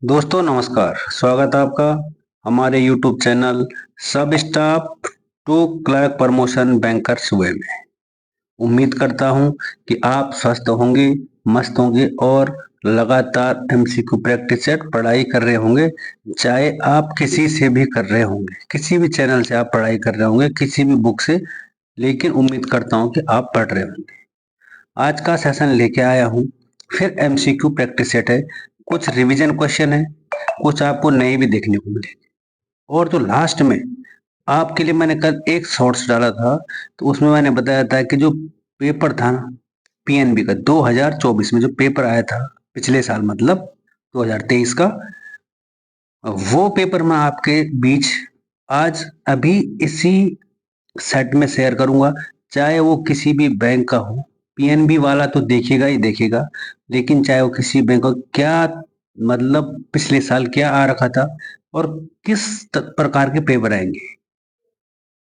दोस्तों नमस्कार। स्वागत है आपका हमारे YouTube चैनल सब staff to clerk promotion bankers way में। उम्मीद करता हूं कि आप स्वस्थ होंगे, मस्त होंगे और लगातार MCQ प्रैक्टिस सेट पढ़ाई कर रहे होंगे। चाहे आप किसी से भी कर रहे होंगे, किसी भी चैनल से आप पढ़ाई कर रहे होंगे, किसी भी बुक से, लेकिन उम्मीद करता हूं कि आप पढ़ रहे होंगे। आज का सेशन लेके आया हूं, फिर MCQ प्रैक्टिस सेट है, कुछ रिवीजन क्वेश्चन है, कुछ आपको नए भी देखने को मिलेंगे। और जो लास्ट में आपके लिए मैंने कल एक शॉर्ट्स डाला था, तो उसमें मैंने बताया था कि जो पेपर था ना PNB का 2024 में जो पेपर आया था पिछले साल, मतलब 2023 का, वो पेपर मैं आपके बीच आज अभी इसी सेट में शेयर करूंगा। चाहे वो किसी भी बैंक का हो, PNB वाला तो देखेगा ही देखेगा, लेकिन चाहे वो किसी बैंक का, क्या मतलब पिछले साल क्या आ रखा था और किस प्रकार के पेपर आएंगे।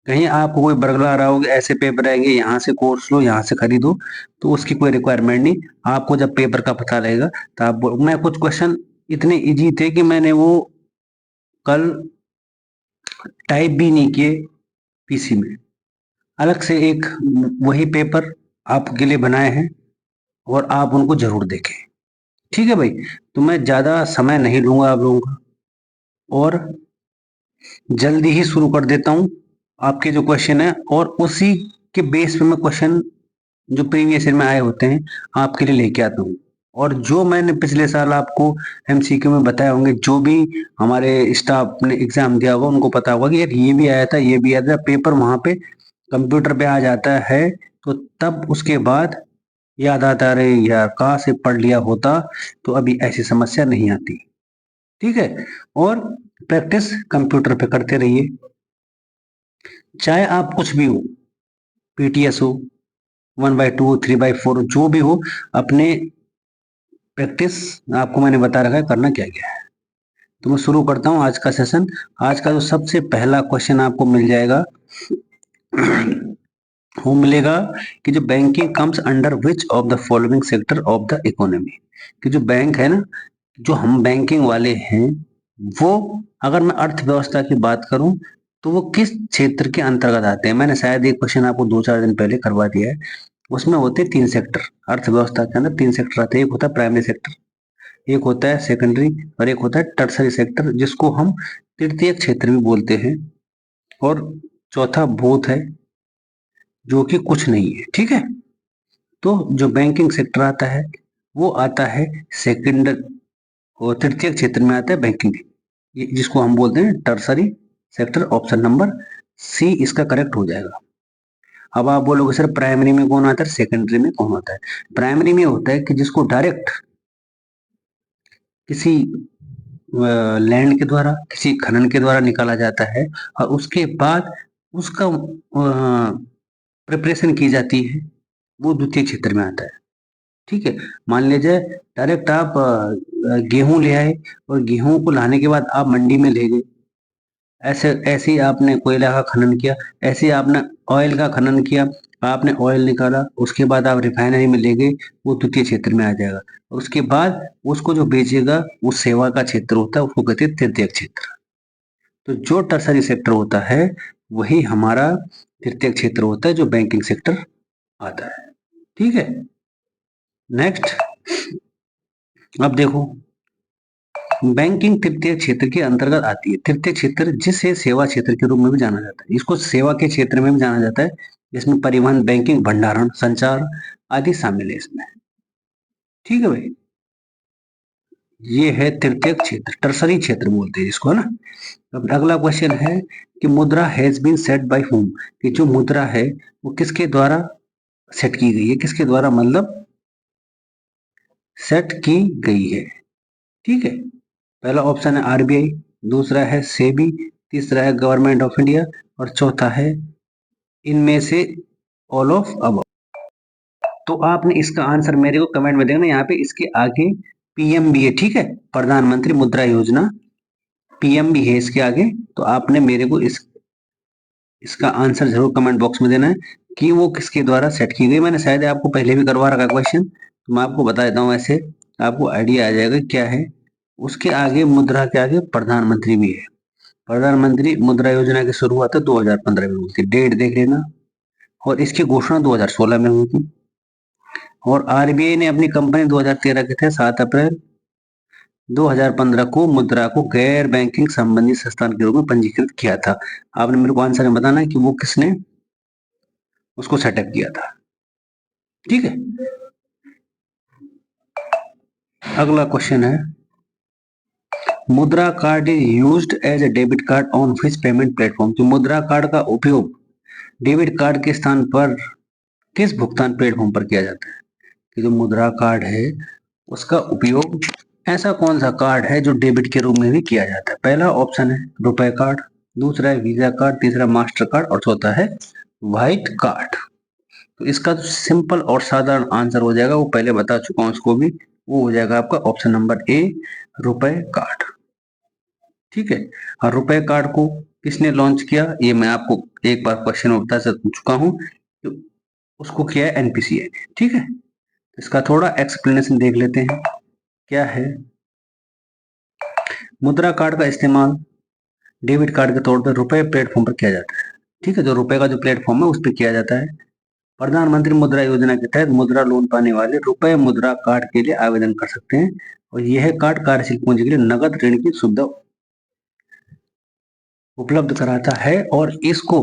कहीं आपको कोई बरगला रहा होगा ऐसे पेपर आएंगे, यहाँ से कोर्स लो, यहाँ से खरीदो, तो उसकी कोई रिक्वायरमेंट नहीं। आपको जब पेपर का पता लगेगा तो आप मैं कुछ क्वेश्चन इतने इजी थे कि मैंने वो कल टाइप भी नहीं किए PC में, अलग से एक वही पेपर आपके लिए बनाए हैं और आप उनको जरूर देखें। ठीक है भाई, तो मैं ज्यादा समय नहीं लूंगा आप लोगों का और जल्दी ही शुरू कर देता हूं आपके जो क्वेश्चन है, और उसी के बेस पे मैं क्वेश्चन जो प्रीवियस ईयर में आए होते हैं आपके लिए लेके आता हूँ। और जो मैंने पिछले साल आपको MCQ में बताए होंगे, जो भी हमारे स्टाफ ने एग्जाम दिया होगा उनको पता होगा कि यार ये भी आया था, ये भी आया था, पेपर वहां पे कंप्यूटर पे आ जाता है, तो तब उसके बाद याद आता, अरे यार कहाँ से पढ़ लिया होता तो अभी ऐसी समस्या नहीं आती। ठीक है, और प्रैक्टिस कंप्यूटर पे करते रहिए, चाहे आप कुछ भी हो, PTS हो, 1/2, 3/4, जो भी हो, अपने प्रैक्टिस आपको मैंने बता रखा है करना क्या क्या है। तो मैं शुरू करता हूँ आज का सेशन। आज का जो सबसे पहला क्वेश्चन आपको मिल जाएगा वो मिलेगा कि जो banking comes under which of the following sector of the economy. कि जो बैंक है ना, जो हम बैंकिंग वाले हैं, वो अगर मैं अर्थव्यवस्था की बात करूं तो वो किस क्षेत्र के अंतर्गत आते हैं। मैंने शायद एक क्वेश्चन आपको 2-4 दिन पहले करवा दिया है। उसमें होते हैं 3 सेक्टर। अर्थव्यवस्था के अंदर 3 सेक्टर आते हैं। एक होता है प्राइमरी सेक्टर, एक होता है सेकेंडरी, और एक होता है टर्सरी सेक्टर, जिसको हम तृतीय क्षेत्र भी बोलते हैं। और चौथा बोथ है, जो कि कुछ नहीं है। ठीक है, तो जो बैंकिंग सेक्टर आता है वो आता है सेकेंड और तृतीय क्षेत्र में आता है बैंकिंग, जिसको हम बोलते हैं tertiary sector. Option number C इसका करेक्ट हो जाएगा। अब आप बोलोगे सर प्राइमरी में कौन आता है, सेकेंडरी में कौन होता है। प्राइमरी में होता है कि जिसको डायरेक्ट किसी लैंड के द्वारा, किसी खनन के द्वारा निकाला जाता है, और उसके बाद उसका प्रिपरेशन की जाती है, वो द्वितीय क्षेत्र में आता है। ठीक है, मान लीजिए डायरेक्ट आप गेहूं ले आए और गेहूं को लाने के बाद आप मंडी में ले गए, ऐसे ऐसे ही आपने कोयला का खनन किया, ऐसे ही आपने ऑयल का खनन किया, आपने ऑयल निकाला, उसके बाद आप रिफाइनरी में ले गए, वो द्वितीय क्षेत्र में आ जाएगा। और उसके बाद उसको जो बेचेगा वो सेवा का क्षेत्र होता है, उसको कहते हैं तृतीय क्षेत्र। तो जो टर्सरी सेक्टर होता है वही हमारा तृतीय क्षेत्र होता है, जो बैंकिंग सेक्टर आता है। ठीक है, नेक्स्ट अब देखो, बैंकिंग तृतीय क्षेत्र के अंतर्गत आती है। तृतीय क्षेत्र जिसे सेवा क्षेत्र के रूप में भी जाना जाता है, इसको सेवा के क्षेत्र में भी जाना जाता है, जिसमें परिवहन, बैंकिंग, भंडारण, संचार आदि शामिल है इसमें। ठीक है भाई, ये है तृतीय क्षेत्र, टर्सरी क्षेत्र बोलते हैं इसको, है ना। अब अगला क्वेश्चन है कि मुद्रा has been set by whom. कि जो मुद्रा है वो किसके द्वारा सेट की गई है, किसके द्वारा मतलब सेट की गई है। ठीक है, पहला ऑप्शन है RBI, दूसरा है सेबी, तीसरा है गवर्नमेंट ऑफ इंडिया, और चौथा है इनमें से ऑल ऑफ अब। तो आपने इसका आंसर मेरे को कमेंट में देना, यहाँ पे इसके आगे PMB है। ठीक है, प्रधानमंत्री मुद्रा योजना, PMB है इसके आगे। तो आपने मेरे को इसका आंसर जरूर कमेंट बॉक्स में देना है कि वो किसके द्वारा सेट की गई। मैंने शायद आपको पहले भी करवा रखा क्वेश्चन, तो मैं आपको बता देता हूँ, ऐसे आपको आइडिया आ जाएगा क्या है उसके आगे मुद्रा के आगे प्रधानमंत्री भी है। प्रधानमंत्री मुद्रा योजना की शुरुआत 2015 में हुई थी, डेट देख लेना। और इसकी घोषणा 2016 में हुई थी। और आरबीआई ने अपनी कंपनी 2013 के थे 7 अप्रैल 2015 को मुद्रा को गैर बैंकिंग संबंधी संस्थान के रूप में पंजीकृत किया था। आपने मेरे को आंसर में बताना है कि वो किसने उसको सेटअप किया था। ठीक है, अगला क्वेश्चन है, Mudra card is used as a debit card on which payment platform. तो मुद्रा कार्ड का उपयोग डेबिट कार्ड के स्थान पर किस भुगतान प्लेटफॉर्म पर किया जाता है? कि जो मुद्रा कार्ड है उसका उपयोग ऐसा कौन सा कार्ड है जो डेबिट के रूप में भी किया जाता है? पहला ऑप्शन है रुपए कार्ड, दूसरा है वीजा कार्ड, तीसरा मास्टर कार्ड और चौथा है व्हाइट कार्ड। तो इसका तो सिंपल और साधारण आंसर हो जाएगा, वो पहले बता चुका हूं उसको भी, वो हो जाएगा आपका ऑप्शन नंबर ए, रुपए कार्ड। ठीक है, और रुपए कार्ड को किसने लॉन्च किया ये मैं आपको एक बार क्वेश्चन में बता चुका हूं, तो उसको किया है एनपीसीआई ने। ठीक है, इसका थोड़ा एक्सप्लेनेशन देख लेते हैं क्या है। मुद्रा कार्ड का इस्तेमाल डेबिट कार्ड के तौर पर रुपए प्लेटफॉर्म पर किया जाता है। ठीक है, जो रुपए का जो प्लेटफॉर्म है उस पर किया जाता है। प्रधानमंत्री मुद्रा योजना के तहत मुद्रा लोन पाने वाले रुपए मुद्रा कार्ड के लिए आवेदन कर सकते हैं और यह कार्ड कार्यशील पूंजी के लिए नगद ऋण की सुविधा उपलब्ध कराता है और इसको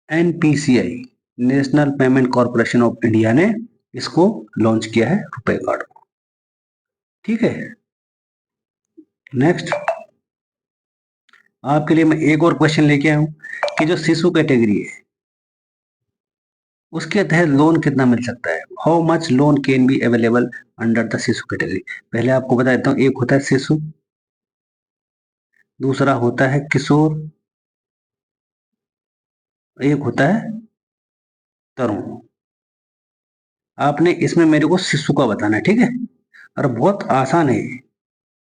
NPCI national payment corporation of India ने इसको लॉन्च किया है रुपए कार्ड को। ठीक है, नेक्स्ट आपके लिए मैं एक और क्वेश्चन लेके आया हूं कि जो शिशु कैटेगरी है उसके तहत लोन कितना मिल सकता है? How much loan can be available under the शिशु कैटेगरी। पहले आपको बता देता हूँ, एक होता है शिशु, दूसरा होता है किशोर, एक होता है तरुण। आपने इसमें मेरे को शिशु का बताना है। ठीक है, और बहुत आसान है,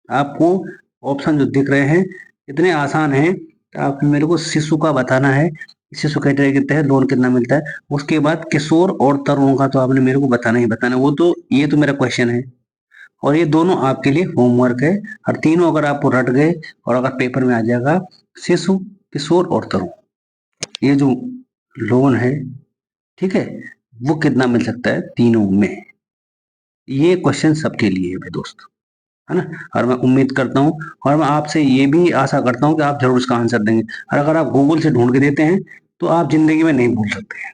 आपको ऑप्शन जो दिख रहे हैं इतने आसान हैं, तो आपने मेरे को शिशु का बताना है, शिशु कैटेगरी के तहत लोन कितना मिलता है। उसके बाद किशोर और तरुण का तो आपने मेरे को बताना ही बताना है, वो तो ये तो मेरा क्वेश्चन है और ये दोनों आपके लिए होमवर्क है। और तीनों अगर आपको रट गए और अगर पेपर में आ जाएगा शिशु, किशोर और तरुण, ये जो लोन है, ठीक है, वो कितना मिल सकता है तीनों में, ये क्वेश्चन सबके लिए है दोस्त, है ना। और मैं उम्मीद करता हूँ और मैं आपसे ये भी आशा करता हूँ कि आप जरूर इसका आंसर देंगे। और अगर आप गूगल से ढूंढ के देते हैं तो आप जिंदगी में नहीं भूल सकते हैं,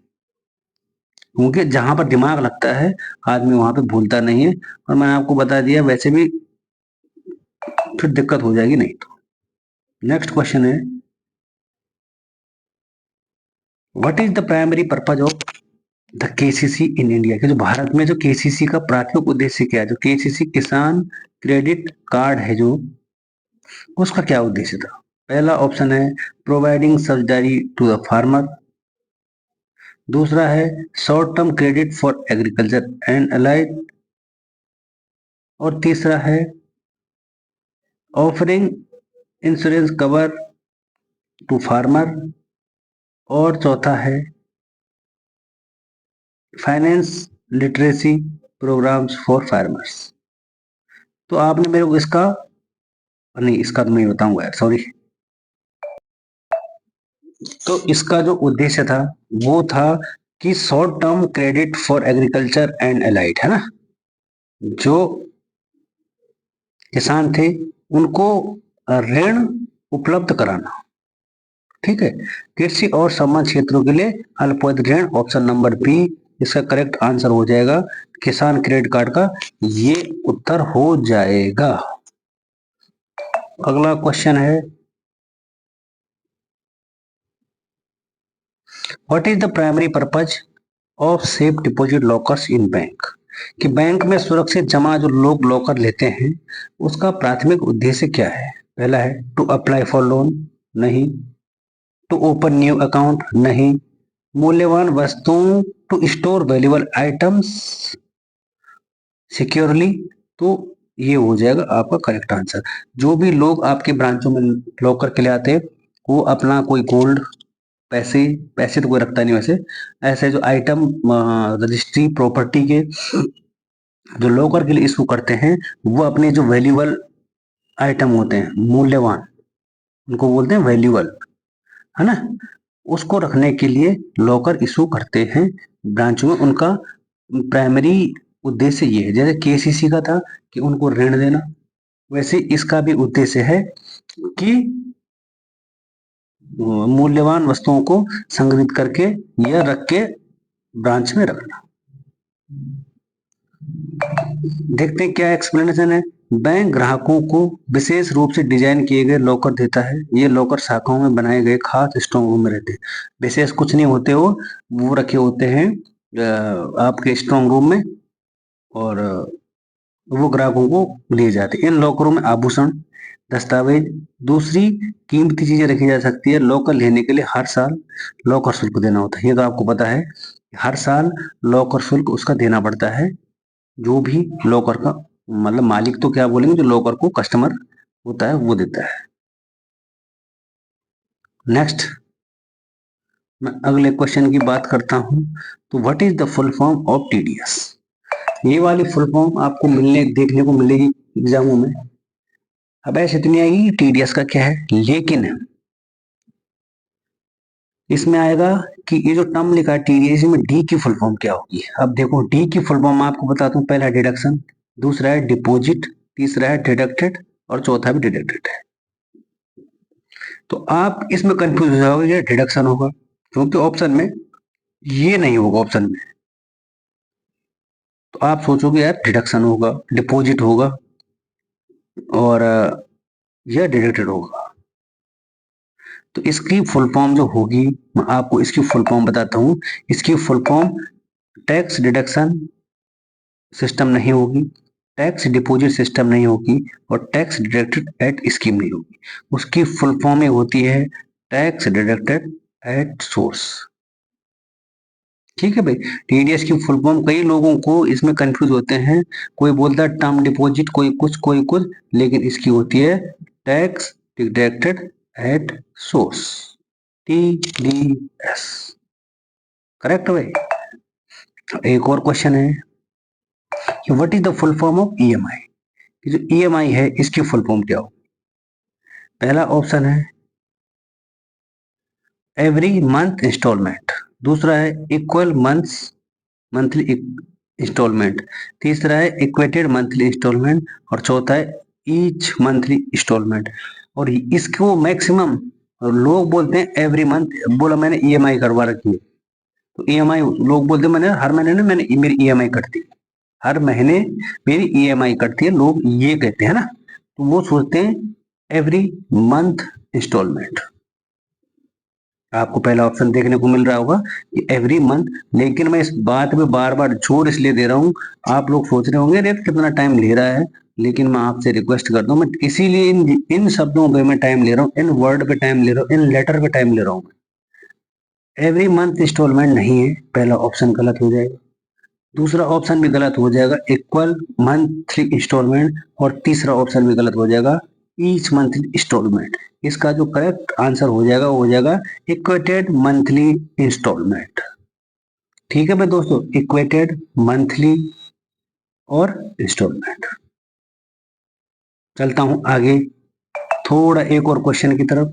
क्योंकि जहां पर दिमाग लगता है आदमी वहां पे भूलता नहीं है। और मैंने आपको बता दिया, वैसे भी फिर दिक्कत हो जाएगी नहीं तो। नेक्स्ट क्वेश्चन है, what is the primary purpose of the KCC in India. कि जो भारत में जो केसीसी का प्राथमिक उद्देश्य क्या है? जो केसीसी किसान क्रेडिट कार्ड है जो, उसका क्या उद्देश्य था? पहला ऑप्शन है providing subsidy to the farmer, दूसरा है short term credit for agriculture and allied, और तीसरा है offering insurance cover to farmer, और चौथा है finance literacy programs for farmers. तो आपने मेरे को इसका नहीं, इसका तो मैं बताऊंगा यार, सॉरी। तो इसका जो उद्देश्य था वो था कि short term credit for agriculture and allied, है ना, जो किसान थे उनको ऋण उपलब्ध कराना। ठीक है, कृषि और सम्मान क्षेत्रों के लिए अल्पावधि ऋण, ऑप्शन नंबर बी इसका करेक्ट आंसर हो जाएगा किसान क्रेडिट कार्ड का, ये उत्तर हो जाएगा। अगला क्वेश्चन है, what is the primary purpose of safe deposit lockers in bank. कि बैंक में सुरक्षित जमा जो लोग लॉकर लेते हैं उसका प्राथमिक उद्देश्य क्या है? पहला है टू अप्लाई फॉर लोन, नहीं। टू ओपन न्यू अकाउंट, नहीं। मूल्यवान वस्तुओं to store valuable items securely, तो ये हो जाएगा आपका करेक्ट आंसर। जो भी लोग आपके ब्रांचों में लॉकर के लिए आते हैं वो अपना कोई गोल्ड, पैसे पैसे तो कोई रखता नहीं वैसे, ऐसे जो आइटम रजिस्ट्री प्रॉपर्टी के जो लॉकर के लिए इशू करते हैं वो अपने जो वैल्यूएबल आइटम होते हैं, मूल्यवान, उनको बोलते हैं वैल्यूएबल, है ना। उसको रखने के लिए लॉकर इशू करते हैं ब्रांच में। उनका प्राइमरी उद्देश्य ये है, जैसे केसीसी का था कि उनको ऋण देना, वैसे इसका भी उद्देश्य है कि मूल्यवान वस्तुओं को संग्रहित करके या रख के ब्रांच में रखना। देखते हैं क्या एक्सप्लेनेशन है। बैंक ग्राहकों को विशेष रूप से डिजाइन किए गए लॉकर देता है। ये लॉकर शाखाओं में बनाए गए खास स्ट्रॉन्ग रूम में रहते हैं। विशेष कुछ नहीं होते, वो रखे होते हैं आपके स्ट्रॉन्ग रूम में, और वो ग्राहकों को दिए जाते हैं। इन लॉकरों में आभूषण, दस्तावेज, दूसरी कीमती चीजें रखी जा सकती है। लॉकर लेने के लिए हर साल लॉकर शुल्क देना होता है। ये तो आपको पता है, हर साल लॉकर शुल्क उसका देना पड़ता है। जो भी लॉकर का मतलब मालिक तो क्या बोलेंगे, जो लॉकर को कस्टमर होता है वो देता है। नेक्स्ट मैं अगले क्वेश्चन की बात करता हूं। तो what is the full form of TDS. ये वाली फुल फॉर्म आपको देखने को मिलेगी एग्जामों में। अब ऐसे इतनी आएगी टीडीएस का क्या है, लेकिन इसमें आएगा कि ये जो टर्म लिखा है टीडीएस में डी की फुल फॉर्म क्या होगी। अब देखो डी की फुल फॉर्म मैं आपको बताता हूँ। पहला डिडक्शन, दूसरा है डिपॉजिट, तीसरा है डिडक्टेड और चौथा भी डिडक्टेड है। तो आप इसमें कंफ्यूज हो जाओगे कि डिडक्शन होगा, क्योंकि ऑप्शन में ये नहीं होगा। ऑप्शन में तो आप सोचोगे यार डिडक्शन होगा, डिपॉजिट होगा और यह डिडक्टेड होगा। तो इसकी फुल फॉर्म जो होगी, मैं आपको इसकी फुल फॉर्म बताता हूँ। इसकी full form tax deduction system नहीं होगी, टैक्स डिपॉजिट सिस्टम नहीं होगी और टैक्स डिडक्टेड एट स्कीम नहीं होगी। उसकी फुल फॉर्म होती है टैक्स डिडक्टेड एट सोर्स। ठीक है भाई। टीडीएस की फुल फॉर्म कई लोगों को इसमें कंफ्यूज होते हैं, कोई बोलता है टर्म डिपॉजिट, कोई कुछ, लेकिन इसकी होती है tax deducted at source, TDS. Correct भाई। एक और क्वेश्चन है कि what is the full form of EMI. जो ईएमआई है इसकी फुल फॉर्म क्या हो। पहला ऑप्शन है एवरी मंथ इंस्टॉलमेंट, दूसरा है इक्वल मंथ्स मंथली इंस्टॉलमेंट, तीसरा है इक्वेटेड मंथली इंस्टॉलमेंट और चौथा है ईच मंथली इंस्टॉलमेंट। और इसको मैक्सिमम लोग बोलते हैं एवरी मंथ। बोला मैंने ईएमआई करवा रखी है, तो ईएमआई लोग बोलते हैं मैंने हर महीने ना मैंने मेरी ईएमआई कटती है, हर महीने मेरी ईएमआई कटती है, लोग ये कहते हैं ना। तो वो सोचते हैं एवरी मंथ इंस्टॉलमेंट। आपको पहला ऑप्शन देखने को मिल रहा होगा कि एवरी मंथ। लेकिन मैं इस बात पे बार बार जोर इसलिए दे रहा हूँ, आप लोग सोच रहे होंगे रेट कितना टाइम ले रहा है, लेकिन मैं आपसे रिक्वेस्ट करता हूँ, मैं इसीलिए इन शब्दों पे मैं टाइम ले रहा हूँ, इन वर्ड पे टाइम ले रहा हूँ, इन लेटर पे टाइम ले रहा हूँ। एवरी मंथ इंस्टॉलमेंट नहीं है, पहला ऑप्शन गलत हो जाएगा। दूसरा ऑप्शन भी गलत हो जाएगा, इक्वल मंथली इंस्टॉलमेंट, और तीसरा ऑप्शन भी गलत हो जाएगा, ईच मंथली इंस्टॉलमेंट। इसका जो करेक्ट आंसर हो जाएगा वो हो जाएगा इक्वेटेड मंथली इंस्टॉलमेंट। ठीक है भाई दोस्तों, इक्वेटेड मंथली और इंस्टॉलमेंट। चलता हूं आगे थोड़ा एक और क्वेश्चन की तरफ।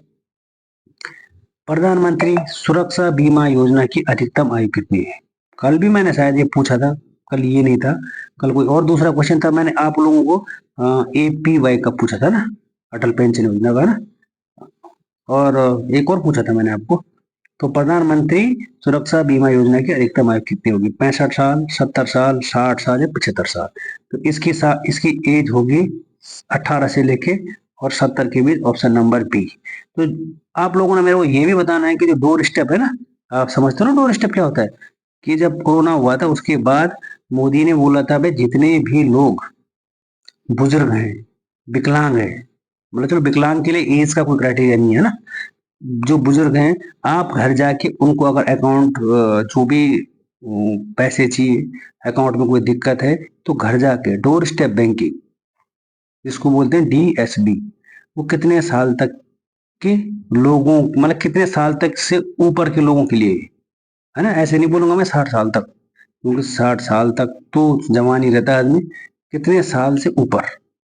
प्रधानमंत्री सुरक्षा बीमा योजना की अधिकतम आयु कितनी है। कल भी मैंने शायद ये पूछा था, कल ये नहीं था, कल कोई और दूसरा क्वेश्चन था। मैंने आप लोगों को एपीवाई का पूछा था ना, अटल पेंशन योजना का ना, और एक और पूछा था मैंने आपको। तो प्रधानमंत्री सुरक्षा बीमा योजना की अधिकतम आयु कितनी होगी, 65 साल, 70 साल, 60 साल या 75 साल। तो इसकी एज होगी 18 से लेके और 70 के बीच, ऑप्शन नंबर बी। तो आप लोगों ने मेरे को ये भी बताना है कि जो डोर स्टेप है ना, आप समझते हो ना डोर स्टेप क्या होता है, कि जब कोरोना हुआ था उसके बाद मोदी ने बोला था भाई जितने भी लोग बुजुर्ग हैं, विकलांग है, मतलब चलो विकलांग के लिए एज का कोई क्राइटेरिया नहीं है ना, जो बुजुर्ग हैं आप घर जाके उनको अगर अकाउंट जो भी पैसे चाहिए, अकाउंट में कोई दिक्कत है, तो घर जाके डोर स्टेप बैंकिंग, जिसको बोलते हैं डीएसबी, वो कितने साल तक के लोगों, मतलब कितने साल तक से ऊपर के लोगों के लिए है ना। ऐसे नहीं बोलूंगा मैं 60 साल तक, क्योंकि 60 साल तक तो जवान ही रहता है आदमी, कितने साल से ऊपर,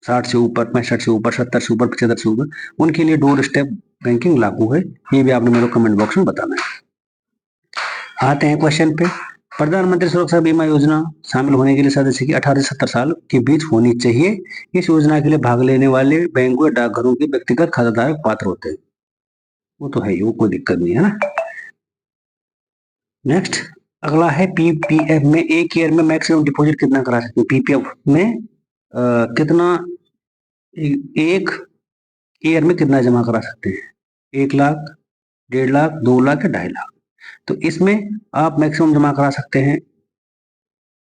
60 से ऊपर, 65 से ऊपर, 70 से ऊपर, 75 से ऊपर, उनके लिए डोर स्टेप बैंकिंग लागू है। ये भी आपने मेरे को कमेंट बॉक्स में बताना है। आते हैं क्वेश्चन पे। प्रधानमंत्री सुरक्षा बीमा योजना शामिल होने के लिए सदस्य की 18 से 70 साल के बीच होनी चाहिए। इस योजना के लिए भाग लेने वाले बैंकों या डाकघरों के व्यक्तिगत खाताधारक पात्र होते हैं। वो तो है ही, वो कोई दिक्कत नहीं है ना। नेक्स्ट अगला है पीपीएफ में एक ईयर में मैक्सिमम डिपॉजिट कितना करा सकते हैं। पीपीएफ में कितना एक ईयर में कितना जमा करा सकते हैं? 1 लाख, 1.5 लाख, 2 लाख या 2.5 लाख। तो इसमें आप मैक्सिमम जमा करा सकते हैं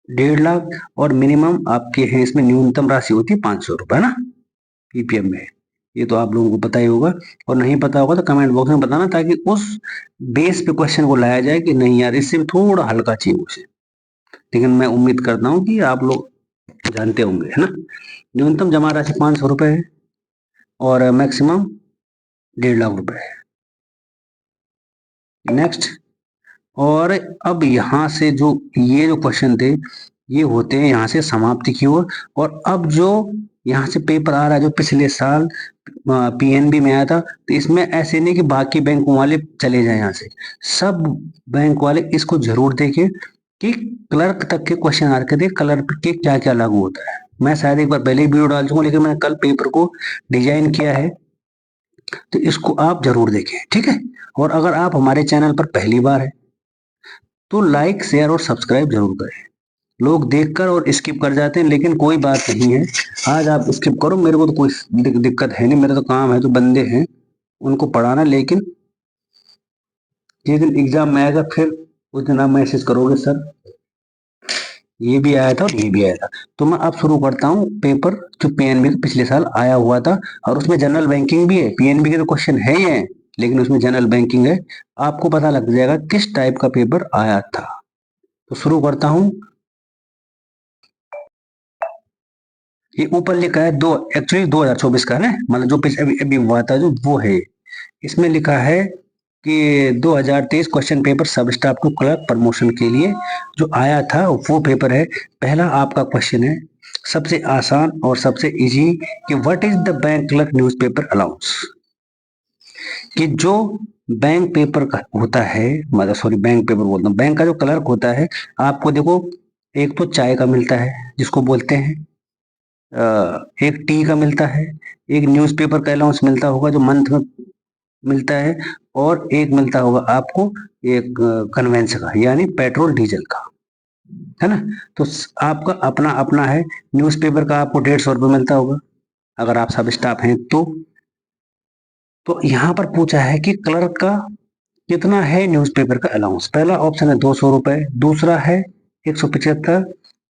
1.5 लाख, और मिनिमम आपके हैं इसमें न्यूनतम राशि होती है 500 रुपए ना पीपीएफ में। ये तो आप लोगों को पता ही होगा, और नहीं पता होगा तो कमेंट बॉक्स में बताना, ताकि उस बेस पे क्वेश्चन को लाया जाए कि नहीं यार इससे भी थोड़ा हल्का चाहिए मुझे। लेकिन मैं उम्मीद करता हूँ कि आप लोग जानते होंगे, है ना। न्यूनतम जमा राशि 500 रुपए है और मैक्सिमम 1.5 लाख रुपए है। नेक्स्ट, और अब यहाँ से जो ये जो क्वेश्चन थे ये होते हैं यहाँ से समाप्ति की ओर। और अब जो यहाँ से पेपर आ रहा है जो पिछले साल पीएनबी में आया था, तो इसमें ऐसे नहीं कि बाकी बैंकों वाले चले जाए, यहाँ से सब बैंक वाले इसको जरूर देखें कि क्लर्क तक के क्वेश्चन आ रखे थे, क्लर्क के क्या क्या लागू होता है। मैं शायद एक बार पहले ही वीडियो डाल चुका, लेकिन मैंने कल पेपर को डिजाइन किया है, तो इसको आप जरूर देखें, ठीक है। और अगर आप हमारे चैनल पर पहली बार है तो लाइक, शेयर और सब्सक्राइब जरूर करें। लोग देखकर और स्किप कर जाते हैं, लेकिन कोई बात नहीं है, आज आप स्किप करो, मेरे को तो कोई दिक्कत है नहीं, मेरा तो काम है, जो बंदे हैं उनको पढ़ाना। लेकिन जिस दिन एग्जाम में आएगा फिर उस दिन आप मैसेज करोगे सर ये भी आया था और ये भी आया था। तो मैं अब शुरू करता हूँ पेपर जो पीएनबी का पिछले साल आया हुआ था, और उसमें जनरल बैंकिंग भी है। पीएनबी के तो क्वेश्चन है ही है, लेकिन उसमें जनरल बैंकिंग है। आपको पता लग जाएगा किस टाइप का पेपर आया था। तो शुरू करता हूँ। ये ऊपर लिखा है दो, एक्चुअली 2024 का है ना, मतलब जो अभी अभी हुआ था जो वो है। इसमें लिखा है कि 2023 क्वेश्चन पेपर सब स्टाफ टू क्लर्क प्रमोशन के लिए जो आया था वो पेपर है। पहला आपका क्वेश्चन है सबसे आसान और सबसे इजी कि what is the bank clerk newspaper allowance. कि जो बैंक पेपर का होता है, मतलब सॉरी बैंक पेपर बोलता हूँ, बैंक का जो क्लर्क होता है, आपको देखो एक तो चाय का मिलता है जिसको बोलते हैं, एक टी का मिलता है, एक न्यूज़पेपर का अलाउंस मिलता होगा जो मंथ में मिलता है, और एक मिलता होगा आपको एक कन्वेंस का, यानी पेट्रोल डीजल का, है ना। तो आपका अपना अपना है। न्यूज़पेपर का आपको 150 रुपये मिलता होगा अगर आप सब स्टाफ हैं तो यहाँ पर पूछा है कि क्लर्क का कितना है न्यूज़पेपर का अलाउंस। पहला ऑप्शन है 200 रुपए, दूसरा है 175,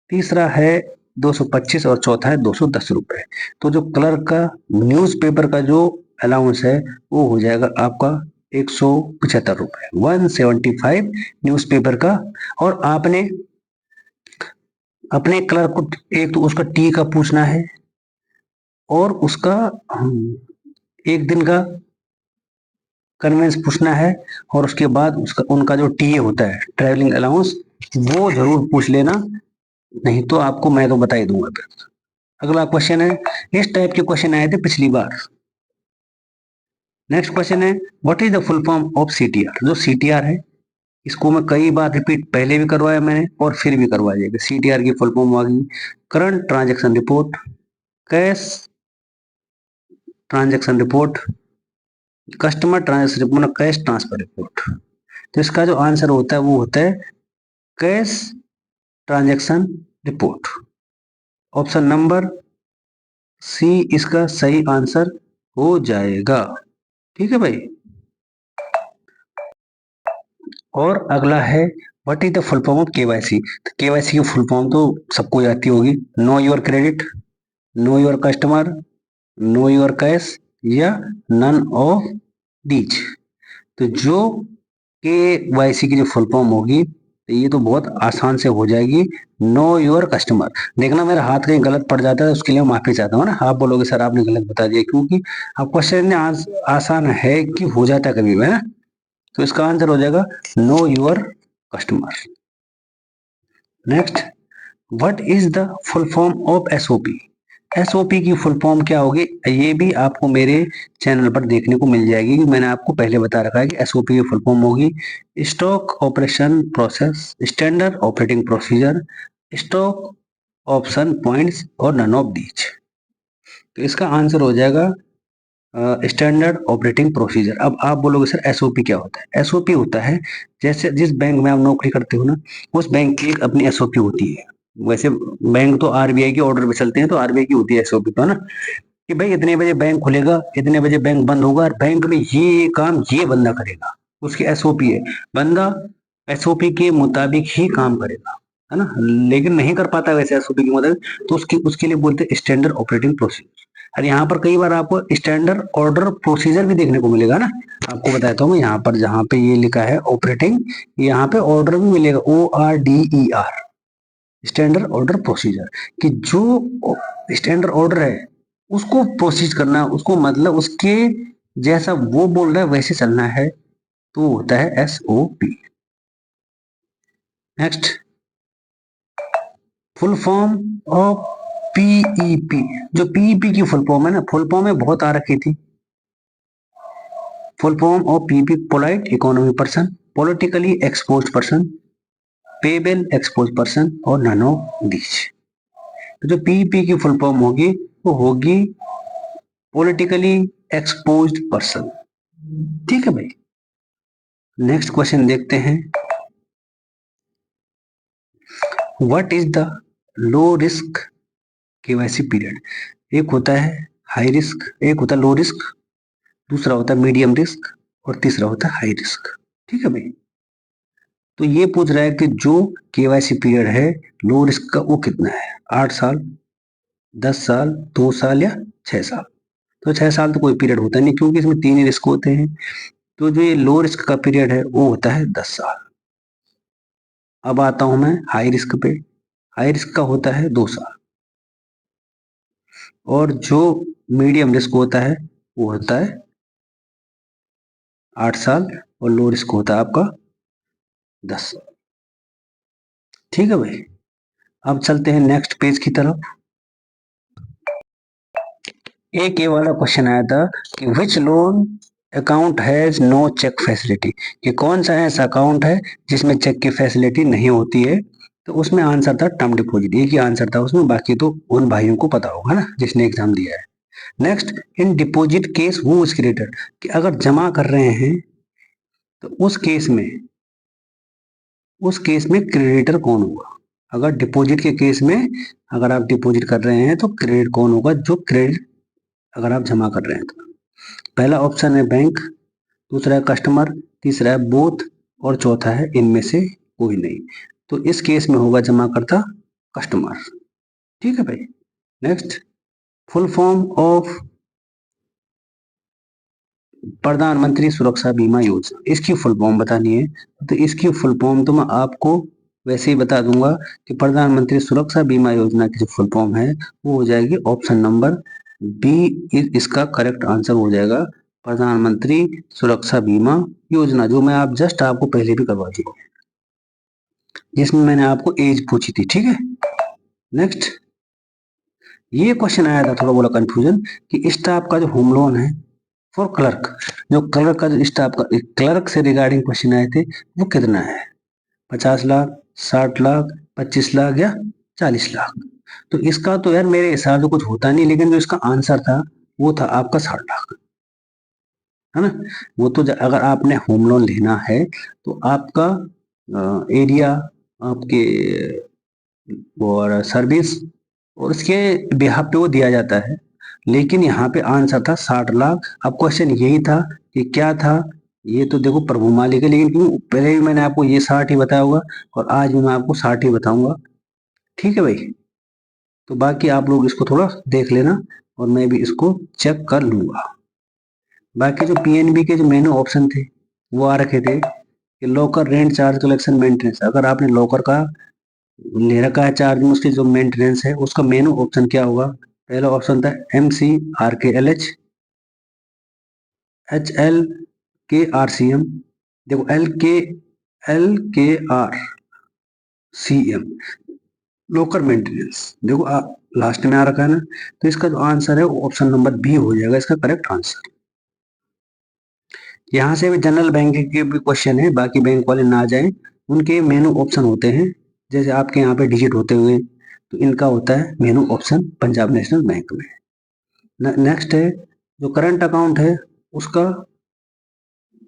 तीसरा है 225 और चौथा है 210 रुपए। तो जो क्लर्क का न्यूज़पेपर का जो अलाउंस है वो हो जाएगा आपका 175 रुपए, 175 न्यूज़पेपर का। और आपने अपने क्लर्क को एक तो उसका टी का पूछना है, और उसका एक दिन का कन्वेंस पूछना है, और उसके बाद उसका उनका जो टीए होता है ट्रैवलिंग अलाउंस वो जरूर पूछ लेना, नहीं तो आपको मैं तो बता ही दूंगा फिर। अगला क्वेश्चन है, इस टाइप के क्वेश्चन आए थे पिछली बार। नेक्स्ट क्वेश्चन है what is the full form of CTR. जो सीटीआर है इसको मैं कई बार रिपीट पहले भी करवाया मैंने और फिर भी करवा दिया। सीटीआर की फुल फॉर्म आ गई current transaction report, cash transaction report, customer transaction report, cash transfer report. तो इसका जो आंसर होता है वो होता है cash transaction report. Option number C इसका सही आंसर हो जाएगा, ठीक है भाई। और अगला है what is the full form of KYC. तो केवाईसी की फुल फॉर्म तो सबको आती होगी, know your credit, know your customer, know your cash, या नन ऑफ दीज। तो जो केवाईसी की जो फुल फॉर्म होगी तो ये तो बहुत आसान से हो जाएगी, नो योर कस्टमर। देखना मेरा हाथ कहीं गलत पड़ जाता है उसके लिए माफी चाहता हूँ ना, आप बोलोगे सर आपने गलत बता दिया, क्योंकि अब क्वेश्चन आसान है कि हो जाता है कभी भी, है ना। तो इसका आंसर हो जाएगा know your customer. Next, what is the full form of SOP. SOP की फुल फॉर्म क्या होगी, ये भी आपको मेरे चैनल पर देखने को मिल जाएगी कि मैंने आपको पहले बता रखा है कि एसओपी की फुल फॉर्म होगी stock operation process, standard operating procedure, stock option points और नन ऑफ दीज। तो इसका आंसर हो जाएगा स्टैंडर्ड ऑपरेटिंग प्रोसीजर। अब आप बोलोगे सर एसओपी क्या होता है? एसओपी होता है, जैसे जिस बैंक में आप नौकरी करते हो ना, उस बैंक की एक अपनी एसओपी होती है। वैसे बैंक तो आरबीआई के ऑर्डर पे चलते हैं, तो आरबीआई की होती है एसओपी तो, है ना, कि भाई इतने बजे बैंक खुलेगा, इतने बजे बैंक बंद होगा, और बैंक में ये काम ये बंदा करेगा, उसकी एसओपी है। बंदा एसओपी के मुताबिक ही काम करेगा, है ना, लेकिन नहीं कर पाता वैसे एसओपी के मुताबिक, तो उसके लिए बोलते हैं स्टैंडर्ड ऑपरेटिंग प्रोसीजर। और यहाँ पर कई बार आपको स्टैंडर्ड ऑर्डर प्रोसीजर भी देखने को मिलेगा ना। आपको बताता हूँ, यहाँ पर जहाँ पे ये लिखा है ऑपरेटिंग, यहाँ पे ऑर्डर भी मिलेगा, ORDER, स्टैंडर्ड ऑर्डर प्रोसीजर, कि जो स्टैंडर्ड ऑर्डर है उसको प्रोसीज करना, उसको मतलब उसके जैसा वो बोल रहा है वैसे चलना है, तो होता है SOP. Next, full form of PEP. जो पीईपी की फुल फॉर्म है ना, फुल फॉर्म में बहुत आ रखी थी। Full form of PEP, polite economy person, politically exposed person, payable expose person और नन ऑफ दीज। तो जो पीईपी की फुल फॉर्म होगी वो होगी पॉलिटिकली एक्सपोज्ड पर्सन। ठीक है भाई। नेक्स्ट क्वेश्चन देखते हैं, what is the low risk KYC period? एक होता है हाई रिस्क, एक होता है लो रिस्क, दूसरा होता है मीडियम रिस्क और तीसरा होता है हाई रिस्क। ठीक है भाई। तो ये पूछ रहा है कि जो केवाईसी पीरियड है लो रिस्क का वो कितना है, 8 साल, 10 साल, 2 साल या 6 साल? तो 6 साल तो कोई पीरियड होता नहीं, क्योंकि इसमें 3 ही रिस्क होते हैं। तो जो ये लो रिस्क का पीरियड है वो होता है 10 साल। अब आता हूं मैं हाई रिस्क पे। हाई रिस्क का होता है 2 साल, और जो मीडियम रिस्क होता है वो होता है 8 साल, और लो रिस्क होता है आपका 10 साल। ठीक है भाई। अब चलते हैं नेक्स्ट पेज की तरफ। एक ये वाला क्वेश्चन आया था कि which loan account has no cheque facility, कि कौन सा ऐसा अकाउंट है जिसमें चेक की फैसिलिटी नहीं होती है? तो उसमें आंसर था टर्म डिपॉजिट, एक ही आंसर था उसमें, बाकी तो उन भाइयों को पता होगा ना जिसने एग्जाम दिया है। Next, in deposit case who is creditor, कि अगर जमा कर रहे हैं तो उस केस में क्रेडिटर कौन होगा? अगर डिपॉजिट के केस में, अगर आप डिपॉजिट कर रहे हैं तो क्रेडिट कौन होगा? जो क्रेडिट अगर आप जमा कर रहे हैं तो पहला ऑप्शन है बैंक, दूसरा है कस्टमर, तीसरा है बोथ, और चौथा है इनमें से कोई नहीं। तो इस केस में होगा जमा करता कस्टमर। ठीक है भाई। नेक्स्ट, फुल फॉर्म ऑफ प्रधानमंत्री सुरक्षा बीमा योजना, इसकी फुल फॉर्म बतानी है। तो इसकी फुल फॉर्म तो मैं आपको वैसे ही बता दूंगा कि प्रधानमंत्री सुरक्षा बीमा योजना की जो फुल फॉर्म है वो हो जाएगी ऑप्शन नंबर बी, इसका करेक्ट आंसर हो जाएगा प्रधानमंत्री सुरक्षा बीमा योजना, जो मैं आप जस्ट आपको पहले भी करवा दी, जिसमें मैंने आपको एज पूछी थी। ठीक है। नेक्स्ट, ये क्वेश्चन आया था थोड़ा बोला कंफ्यूजन, कि स्टाफ का जो होम लोन है फॉर क्लर्क, जो क्लर्क का जो स्टाफ का क्लर्क से रिगार्डिंग क्वेश्चन आए थे, वो कितना है? 50 लाख, 60 लाख, 25 लाख या 40 लाख? तो इसका तो यार मेरे हिसाब से कुछ होता नहीं, लेकिन जो इसका आंसर था वो था आपका 60 लाख, है ना। वो तो अगर आपने होम लोन लेना है तो आपका एरिया, आपके और सर्विस और उसके बिहाफ पे वो दिया जाता है। लेकिन यहाँ पे आंसर था 60 लाख। अब क्वेश्चन यही था कि क्या था, ये तो देखो प्रभु मालिक है, लेकिन क्यों पहले भी मैंने आपको ये 60 ही बताया होगा, और आज भी मैं आपको 60 ही बताऊंगा। ठीक है भाई। तो बाकी आप लोग इसको थोड़ा देख लेना, और मैं भी इसको चेक कर लूंगा। बाकी जो पीएनबी के जो मेनू ऑप्शन थे वो आ रखे थे कि locker rent charge collection maintenance, अगर आपने लॉकर का ले रखा है चार्ज में, उसकी जो मेंटेनेंस है उसका मेनू ऑप्शन क्या होगा? पहला ऑप्शन था MCRKLH, HLKRCM, देखो LKRCM, लोकर मेंटेनेंस। देखो लास्ट में आ रखा है ना, तो इसका जो आंसर है वो ऑप्शन नंबर बी हो जाएगा इसका करेक्ट आंसर। यहाँ से भी जनरल बैंकिंग के भी क्वेश्चन है, बाकी बैंक वाले ना जाएं, उनके मेनू ऑप्शन होते हैं, जैसे आपके यहाँ पे डिजिट होते हुए, तो इनका होता है मेनू ऑप्शन पंजाब नेशनल बैंक में। नेक्स्ट है जो करंट अकाउंट है उसका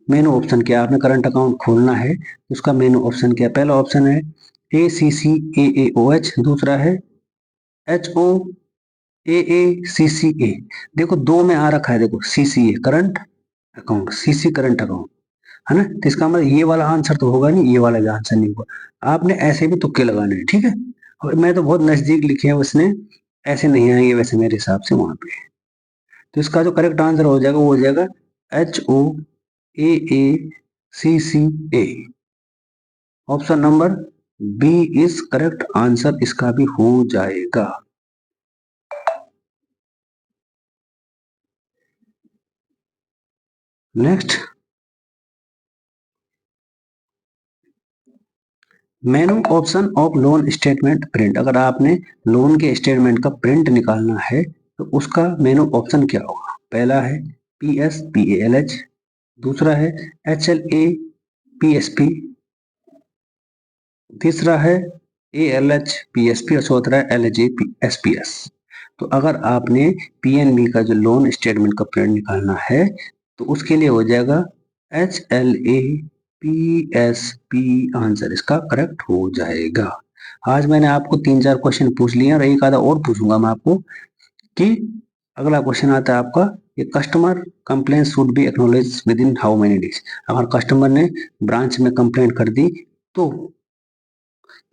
मेनू ऑप्शन क्या, आपने करंट अकाउंट खोलना है उसका मेनू ऑप्शन क्या। पहला ऑप्शन है ACCAAOH, दूसरा है HOAACCA। देखो दो में आ रखा है, देखो CCA current account, CC current account है ना, तो इसका मतलब ये वाला आंसर तो होगा नहीं, ये वाला भी आंसर नहीं होगा। आपने ऐसे भी तुक्के लगाने हैं, ठीक है। और मैं तो बहुत नजदीक लिखे हैं उसने, ऐसे नहीं आएंगे वैसे मेरे हिसाब से वहां पे। तो इसका जो करेक्ट आंसर हो जाएगा वो हो जाएगा HOAACCA। Option number B is correct answer इसका भी हो जाएगा। Next, menu option of loan statement print. अगर आपने लोन के स्टेटमेंट का प्रिंट निकालना है तो उसका मेनू ऑप्शन क्या होगा। पहला है PSPALH, दूसरा है HLAPSP, तीसरा है ALHPSP और चौथा है LHASPS। तो अगर आपने PNB का जो लोन स्टेटमेंट का प्रिंट निकालना है तो उसके लिए हो जाएगा HLAPSP, आंसर इसका करेक्ट हो जाएगा। आज मैंने आपको 3-4 क्वेश्चन पूछ लिए और एक आधा और पूछूंगा मैं आपको कि अगला क्वेश्चन आता है आपका, ये customer complaint should be acknowledge with in how many days. अगर कस्टमर ने ब्रांच में कंप्लेंट कर दी तो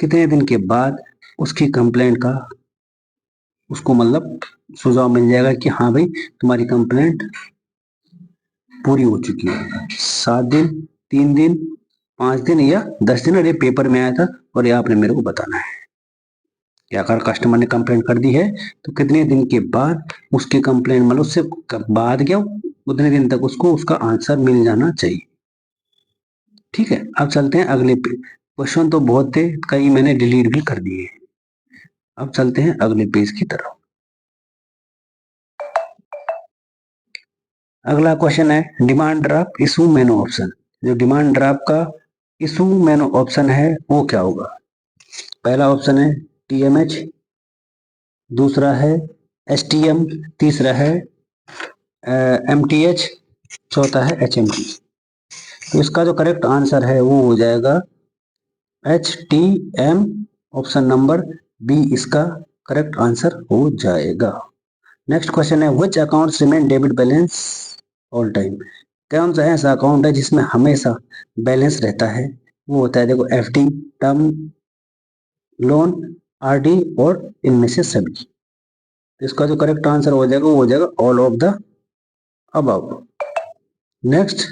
कितने दिन के बाद उसकी कंप्लेंट का उसको मतलब सुझाव मिल जाएगा कि हाँ भाई तुम्हारी कंप्लेंट पूरी हो चुकी है। 7 दिन, 3 दिन, 5 दिन या 10 दिन। और ये पेपर में आया था और ये आपने मेरे को बताना है कि अगर कस्टमर ने कंप्लेंट कर दी है तो कितने दिन के बाद उसकी कंप्लेंट मतलब उससे बाद क्या उतने दिन तक उसको उसका आंसर मिल जाना चाहिए। ठीक है, अब चलते हैं अगले पे। क्वेश्चन तो बहुत थे, कई मैंने डिलीट भी कर दिए। अब चलते हैं अगले पेज की तरफ। अगला क्वेश्चन है डिमांड ड्राफ्ट इशू मेनू ऑप्शन। जो डिमांड ड्राफ्ट का इशू मेनू ऑप्शन है वो क्या होगा। पहला ऑप्शन है TMH, दूसरा है STM, तीसरा है MTH, चौथा है HMT। तो इसका जो करेक्ट आंसर है वो हो जाएगा HTM, ऑप्शन नंबर बी इसका करेक्ट आंसर हो जाएगा। नेक्स्ट क्वेश्चन है which account remain debit balance all time. कौन सा ऐसा अकाउंट है जिसमें हमेशा बैलेंस रहता है। वो होता है देखो FD, टर्म लोन, RD और इनमें से सभी। तो इसका जो करेक्ट आंसर हो जाएगा वो हो जाएगा all of the above. Next,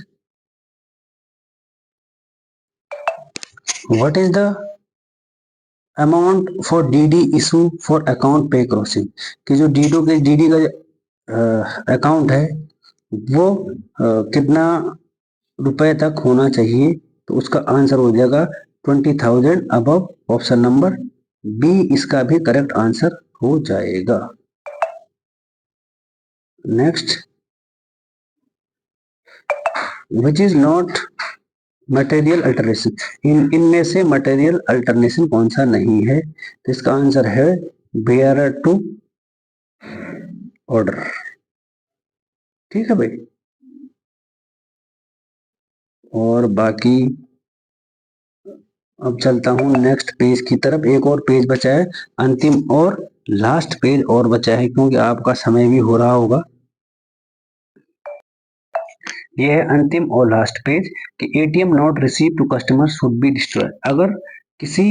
what is the amount for DD issue for account पे क्रॉसिंग। कि जो DD का अकाउंट है वो कितना रुपए तक होना चाहिए। तो उसका आंसर हो जाएगा 20,000 अबव, ऑप्शन नंबर बी इसका भी करेक्ट आंसर हो जाएगा। Next, which is not material alternation. इनमें से मटेरियल अल्टरनेशन कौन सा नहीं है। तो इसका आंसर है बेयरर टू ऑर्डर। ठीक है भाई, और बाकी अब चलता हूँ नेक्स्ट पेज की तरफ। एक और पेज बचा है, अंतिम और लास्ट पेज और बचा है, क्योंकि आपका समय भी हो रहा होगा। यह है अंतिम और लास्ट पेज कि ATM not receive to customer should be destroy. अगर किसी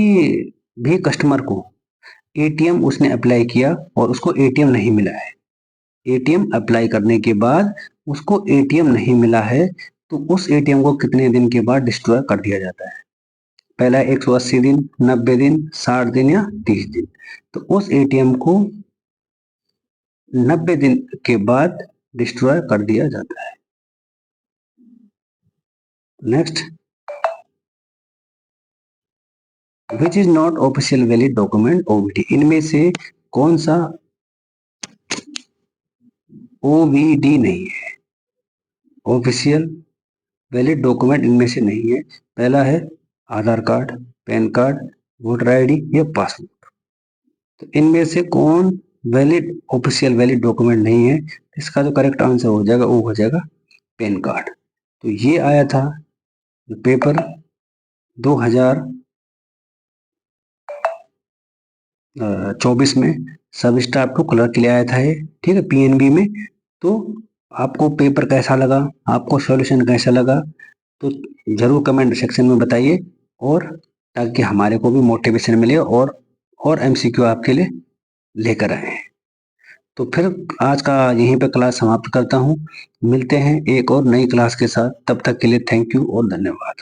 भी कस्टमर को ATM उसने अप्लाई किया और उसको ATM नहीं मिला है, ATM अप्लाई करने के बाद उसको ATM नहीं मिला है, तो उस ATM को कितने दिन के बाद डिस्ट्रॉय कर दिया जाता है। पहला 180 दिन, 90 दिन, 60 दिन या 30 दिन। तो उस ATM को 90 दिन के बाद डिस्ट्रॉय कर दिया जाता है। Next, which is not official valid document OVD। इनमें से कौन सा ओवीडी नहीं है, ऑफिशियल वैलिड डॉक्यूमेंट इनमें से नहीं है। पहला है Aadhaar card, PAN card, voter ID या पासपोर्ट। तो इनमें से कौन वैलिड ऑफिशियल वैलिड डॉक्यूमेंट नहीं है? इसका जो करेक्ट आंसर हो जाएगा वो हो जाएगा पैन कार्ड। तो ये आया था पेपर 2024 में, सब स्टाफ टू क्लर्क के लिए आया था ये, ठीक है, पीएनबी में। तो आपको पेपर कैसा लगा, आपको सॉल्यूशन कैसा लगा, तो जरूर कमेंट सेक्शन में बताइए, और ताकि हमारे को भी मोटिवेशन मिले और एमसीक्यू आपके लिए लेकर आए। तो फिर आज का यहीं पे क्लास समाप्त करता हूँ। मिलते हैं एक और नई क्लास के साथ, तब तक के लिए थैंक यू और धन्यवाद।